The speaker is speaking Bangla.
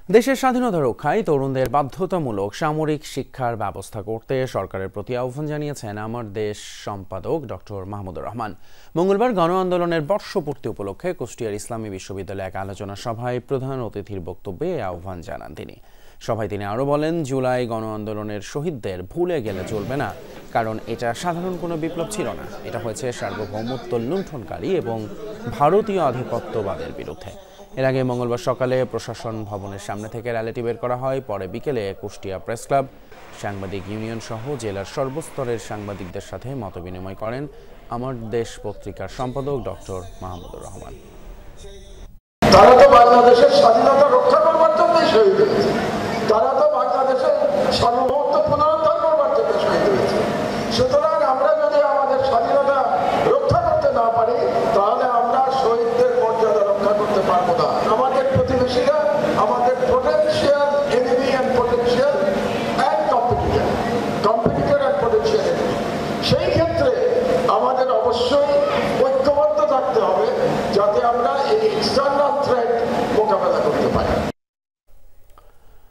দেশের স্বাধীনতা রক্ষায় তরুণদের বাধ্যতামূলক সামরিক শিক্ষার ব্যবস্থা করতে সরকারের প্রতি আহ্বান জানিয়েছেন আমার দেশ সম্পাদক ডক্টর মাহমুদুর রহমান। মঙ্গলবার গণ আন্দোলনের বর্ষপূর্তি উপলক্ষে কুষ্টিয়ার ইসলামী বিশ্ববিদ্যালয়ে এক আলোচনা সভায় প্রধান অতিথির বক্তব্যে এই আহ্বান জানান তিনি। সভায় তিনি আরও বলেন, জুলাই গণ আন্দোলনের শহীদদের ভুলে গেলে চলবে না, কারণ এটা সাধারণ কোনো বিপ্লব ছিল না। এটা হয়েছে সার্বভৌমত্ব লুণ্ঠনকারী এবং ভারতীয় আধিপত্যবাদের বিরুদ্ধে। এর আগে মঙ্গলবার সকালে প্রশাসন ভবনের সামনে থেকে র্যালিটি বের করা হয়। পরে বিকেলে কুষ্টিয়া প্রেস ক্লাব, সাংবাদিক ইউনিয়ন সহ জেলার সর্বস্তরের সাংবাদিকদের সাথে মতবিনিময় করেন আমার দেশ পত্রিকার সম্পাদক ডক্টর মাহমুদুর রহমান। তারা তো বাংলাদেশের স্বাধীনতা রক্ষা করবার জন্যই শহীদ হয়েছে, তারা তো বাংলাদেশের সার্বভৌমত্ব পুনরুদ্ধার করবার জন্য শহীদ হয়েছে। সুতরাং আমরা যদি আমাদের স্বাধীনতা রক্ষা করতে না পারি, তাহলে আমরা শহীদদের মর্যাদা রক্ষা করতে পারবো না। আমাদের প্রতিবেশীরা আমাদের potential enemy and potential and competitor and potential enemy. সেই ক্ষেত্রে আমাদের অবশ্যই ঐক্যবদ্ধ থাকতে হবে, যাতে আমরা এই এক্সটার্নাল থ্রেট মোকাবেলা করতে পারি।